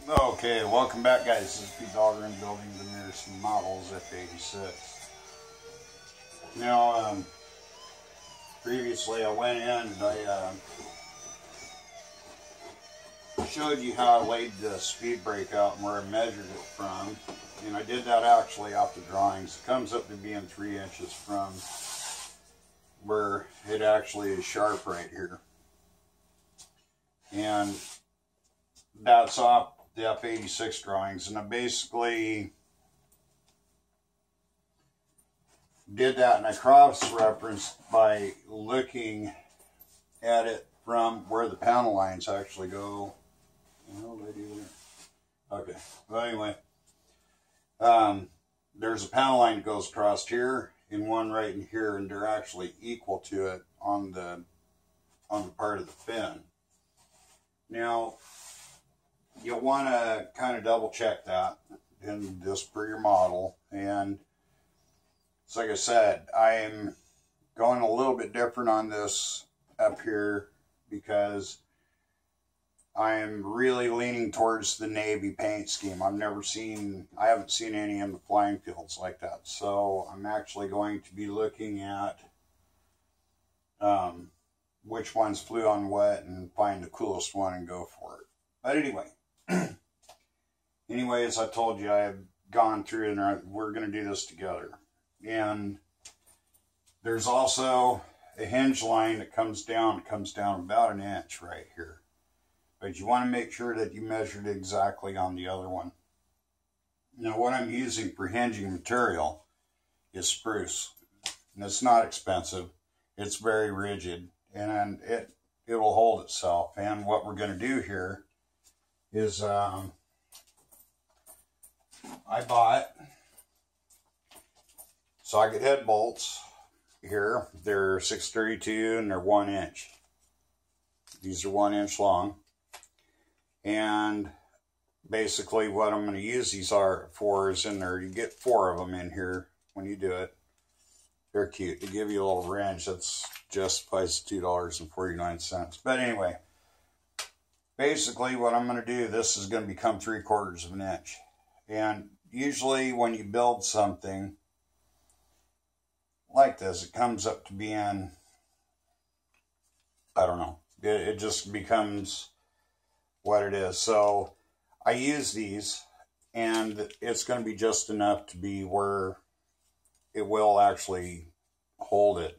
Okay, welcome back, guys. This is Pete Dahlgren building the newest models F86. Now, previously I went in and I showed you how I laid the speed brake out and where I measured it from. And I did that actually off the drawings. It comes up to being 3 inches from where it actually is sharp right here. And that's off the F86 drawings, and I basically did that, and I cross-referenced by looking at it from where the panel lines actually go. Okay, well anyway, there's a panel line that goes across here and one right in here, and they're actually equal to it on the part of the fin. Now, you'll want to kind of double check that in just for your model. And so like I said, I'm going a little bit different on this up here because I'm really leaning towards the navy paint scheme. I haven't seen any in the flying fields like that. So I'm actually going to be looking at which ones flew on what and find the coolest one and go for it. But anyway, as I told you, I have gone through and we're going to do this together. And there's also a hinge line that comes down about an inch right here. But you want to make sure that you measured exactly on the other one. Now, what I'm using for hinging material is spruce. And it's not expensive. It's very rigid. And it will hold itself. And what we're going to do here is I bought socket head bolts here. They're 632 and they're 1 inch. These are 1 inch long. And basically what I'm going to use these for is in there. You get 4 of them in here when you do it. They're cute. They give you a little wrench. That's justifies $2.49. But anyway, basically what I'm going to do, this is going to become 3/4 of an inch. And usually when you build something like this, it comes up to being, I don't know, it just becomes what it is. So I use these, and it's going to be just enough to be where it will actually hold it.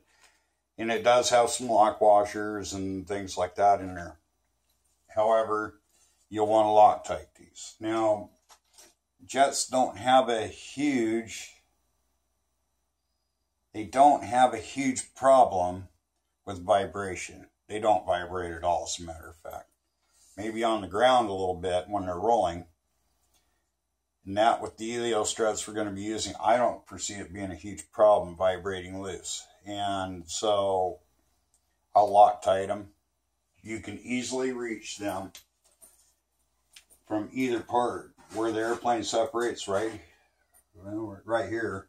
And it does have some lock washers and things like that in there. However, you'll want to Loctite these. Now, jets don't have a huge problem with vibration. They don't vibrate at all, as a matter of fact. Maybe on the ground a little bit when they're rolling. And that with the Elio struts we're going to be using, I don't foresee it being a huge problem vibrating loose. And so I'll Loctite them. You can easily reach them from either part where the airplane separates, right here.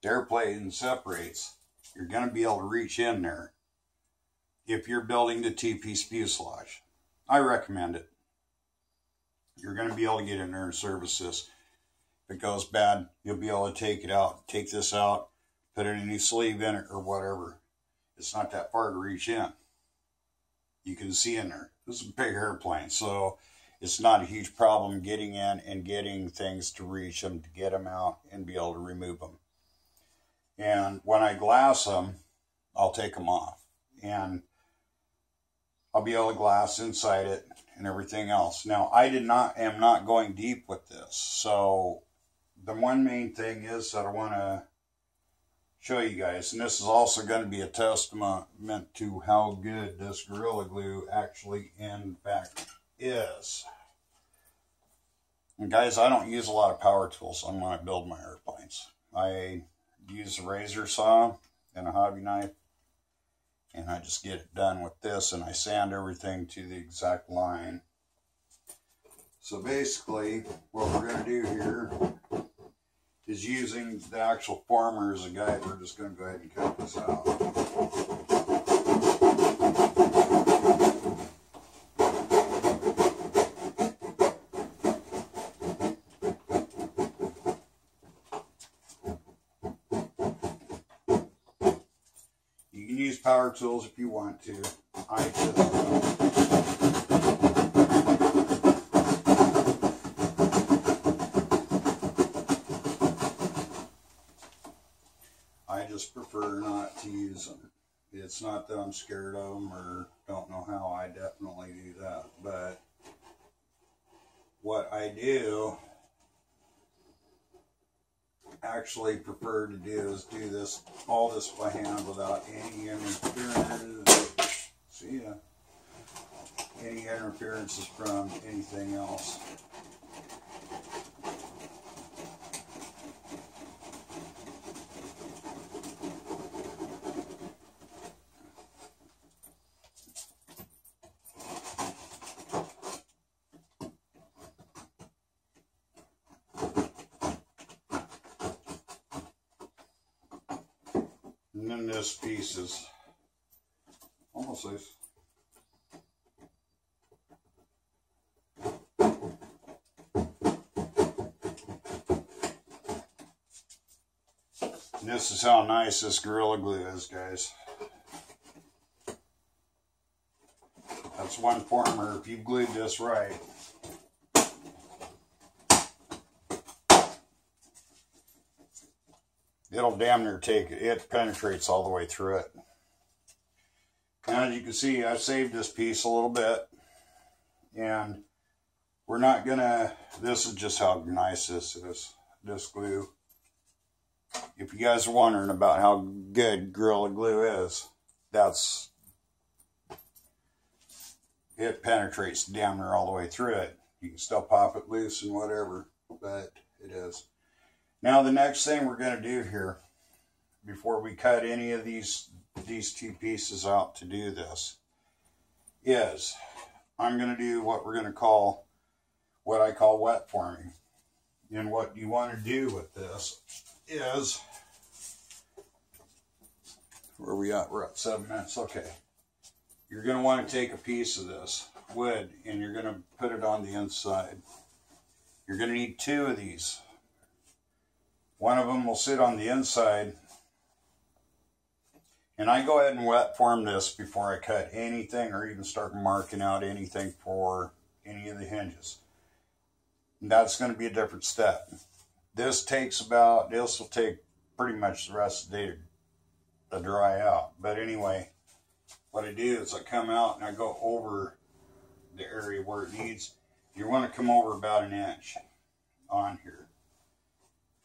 The airplane separates. You're going to be able to reach in there if you're building the two-piece fuselage. I recommend it. You're going to be able to get in there and service this. If it goes bad, you'll be able to take it out. Take this out, put a new sleeve in it or whatever. It's not that far to reach in. You can see in there. This is a big airplane, so it's not a huge problem getting in and getting things to reach them, to get them out and be able to remove them. And when I glass them, I'll take them off. And I'll be able to glass inside it and everything else. Now, am not going deep with this. So the one main thing is that I want to show you guys, and this is also going to be a testament to how good this Gorilla Glue actually in fact is. And guys, I don't use a lot of power tools when I build my airplanes. I use a razor saw and a hobby knife, and I just get it done with this, and I sand everything to the exact line. So basically what we're going to do here is, using the actual former as a guide, we're just going to go ahead and cut this out. power tools if you want to. I just prefer not to use them. It's not that I'm scared of them or don't know how. I definitely do that. But what I do actually prefer to do is do this, all this by hand without any interference. See ya. Any interferences from anything else. And then this piece is almost loose. And this is how nice this Gorilla Glue is, guys. That's one former, if you've glued this right. It'll damn near take it. It penetrates all the way through it. Now, as you can see, I saved this piece a little bit. And we're not gonna, this is just how nice this is, this glue. If you guys are wondering about how good Gorilla Glue is, it penetrates damn near all the way through it. You can still pop it loose and whatever, but it is. Now the next thing we're going to do here, before we cut any of these two pieces out to do this, is I'm going to do what we're going to call, what I call wet forming. And what you want to do with this is, where are we at? We're at 7 minutes. Okay. You're going to want to take a piece of this wood and you're going to put it on the inside. You're going to need 2 of these. One of them will sit on the inside. And I go ahead and wet form this before I cut anything or even start marking out anything for any of the hinges. And that's going to be a different step. This will take pretty much the rest of the day to dry out. But anyway, what I do is I come out and I go over the area where it needs. You want to come over about 1 inch on here.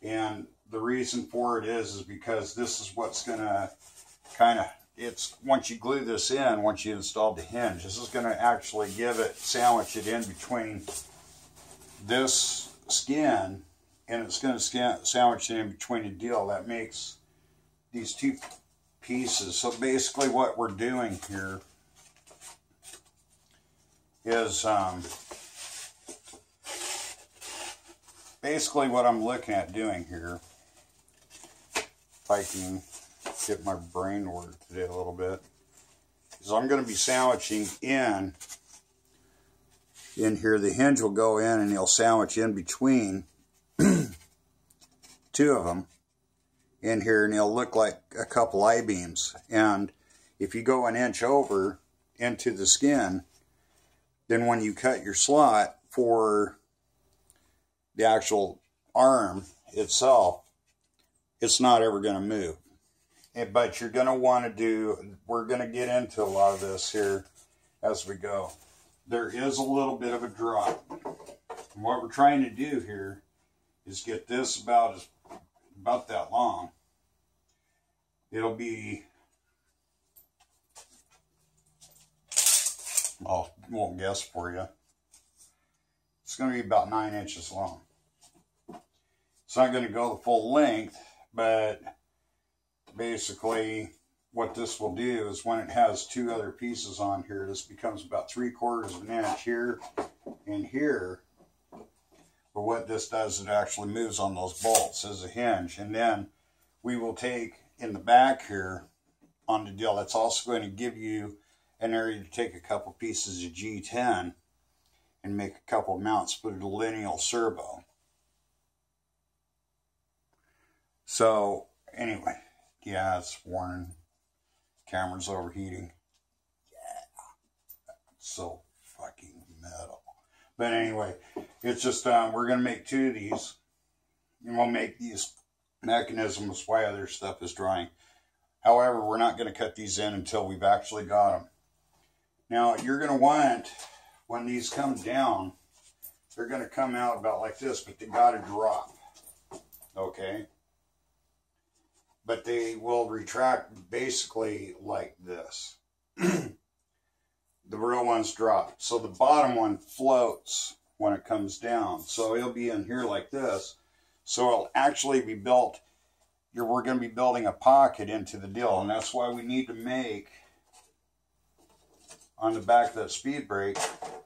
And the reason for it is because this is what's going to once you glue this in, once you install the hinge, this is going to actually sandwich it in between this skin, and it's going to sandwich it in between the deal that makes these 2 pieces. So basically what we're doing here is basically what I'm looking at doing here, if I can get my brain to work today a little bit, is I'm going to be sandwiching in here. The hinge will go in and he'll sandwich in between 2 of them in here, and he'll look like a couple I-beams. And if you go 1 inch over into the skin, then when you cut your slot for the actual arm itself, it's not ever going to move. But you're going to want to do, we're going to get into a lot of this here as we go. There is a little bit of a drop. And what we're trying to do here is get this about that long. It'll be, I won't guess for you. It's going to be about 9 inches long. It's not going to go the full length, but basically what this will do is when it has 2 other pieces on here, this becomes about 3/4 of an inch here and here. But what this does, it actually moves on those bolts as a hinge. And then we will take in the back here on the deal, that's also going to give you an area to take a couple pieces of G10 and make a couple mounts, put a lineal servo. So anyway, yeah, it's worn. camera's overheating. Yeah. So fucking metal. But anyway, it's just, we're going to make 2 of these. And we'll make these mechanisms while other stuff is drying. However, we're not going to cut these in until we've actually got them. Now, you're going to want, when these come down, they're going to come out about like this, but they got to drop. Okay? But they will retract basically like this. The real ones drop. So the bottom one floats when it comes down. So it'll be in here like this. So it'll actually be built, we're going to be building a pocket into the deal. And that's why we need to make, on the back of that speed brake,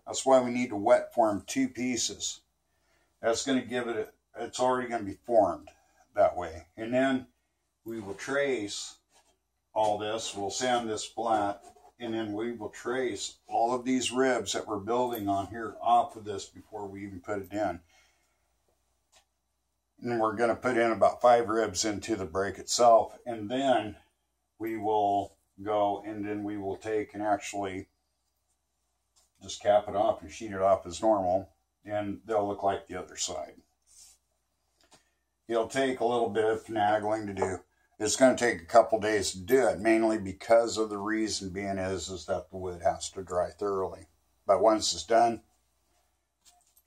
that's why we need to wet form 2 pieces. That's going to give it, it's already going to be formed that way. And then we will trace all this, we'll sand this flat, and then we will trace all of these ribs that we're building on here off of this before we even put it in. And we're going to put in about 5 ribs into the brake itself, and then we will go and then we will take and actually just cap it off and sheet it off as normal, and they'll look like the other side. It'll take a little bit of finagling to do. It's going to take a couple days to do it, mainly because of the reason being is that the wood has to dry thoroughly. But once it's done,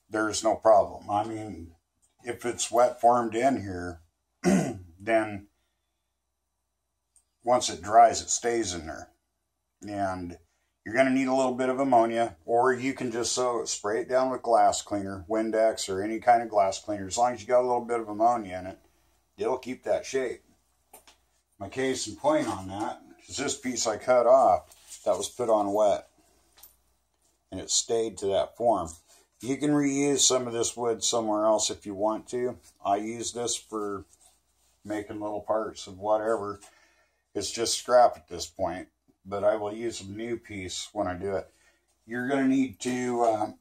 there's no problem. I mean, if it's wet formed in here, then once it dries, it stays in there. And you're going to need a little bit of ammonia, or you can just spray it down with glass cleaner, Windex, or any kind of glass cleaner. As long as you got a little bit of ammonia in it, it'll keep that shape. My case in point on that is this piece I cut off that was put on wet, and it stayed to that form. You can reuse some of this wood somewhere else if you want to. I use this for making little parts of whatever. It's just scrap at this point, but I will use a new piece when I do it. You're going to need to,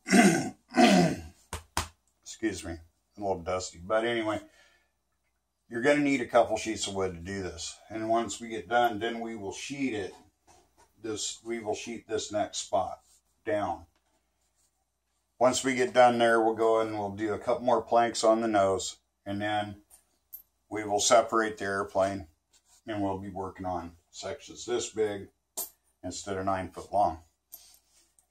excuse me, I'm a little dusty, but anyway, you're going to need a couple sheets of wood to do this. And once we get done, then we will sheet it. We will sheet this next spot down. Once we get done there, we'll go and we'll do a couple more planks on the nose, and then we will separate the airplane, and we'll be working on sections this big instead of 9 foot long.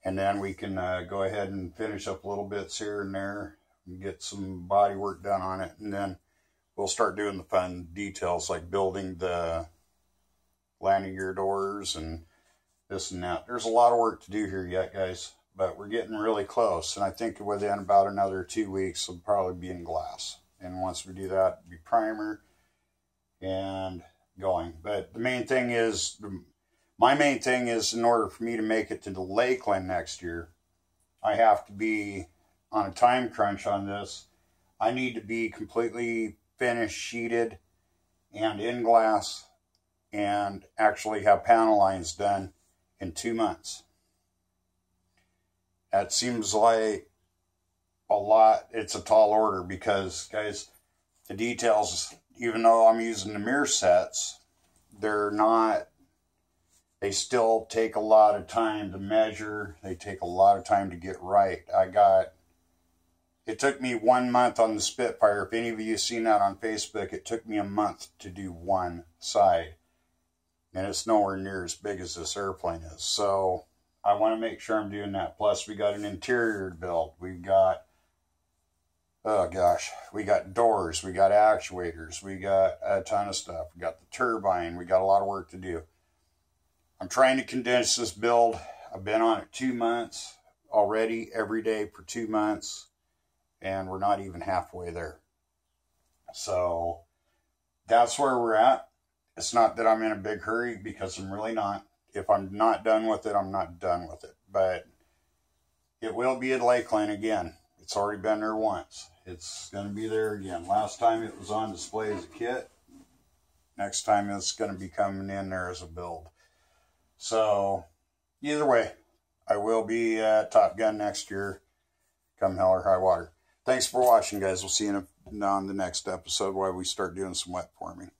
And then we can go ahead and finish up little bits here and there and get some body work done on it, and then we'll start doing the fun details like building the landing gear doors and this and that. There's a lot of work to do here yet, guys, but we're getting really close. And I think within about another 2 weeks, we'll probably be in glass. And once we do that, it'll be primer and going. But the main thing is, my main thing is, in order for me to make it to the Lakeland next year, I have to be on a time crunch on this. I need to be completely finished, sheeted, and in glass, and actually have panel lines done in 2 months. That seems like a lot. It's a tall order because, guys, the details, even though I'm using the mirror sets, they still take a lot of time to measure. They take a lot of time to get right. It took me 1 month on the Spitfire. If any of you have seen that on Facebook, it took me a month to do one side. And it's nowhere near as big as this airplane is. So I want to make sure I'm doing that. Plus, we got an interior to build. We've got, oh gosh, we got doors. We got actuators. We got a ton of stuff. We got the turbine. We got a lot of work to do. I'm trying to condense this build. I've been on it 2 months already, every day for 2 months. And we're not even halfway there. So that's where we're at. It's not that I'm in a big hurry, because I'm really not. If I'm not done with it, I'm not done with it. But it will be at Lakeland again. It's already been there once. It's going to be there again. Last time it was on display as a kit. Next time it's going to be coming in there as a build. So either way, I will be at Top Gun next year, come hell or high water. Thanks for watching, guys. We'll see you on the next episode while we start doing some wet forming.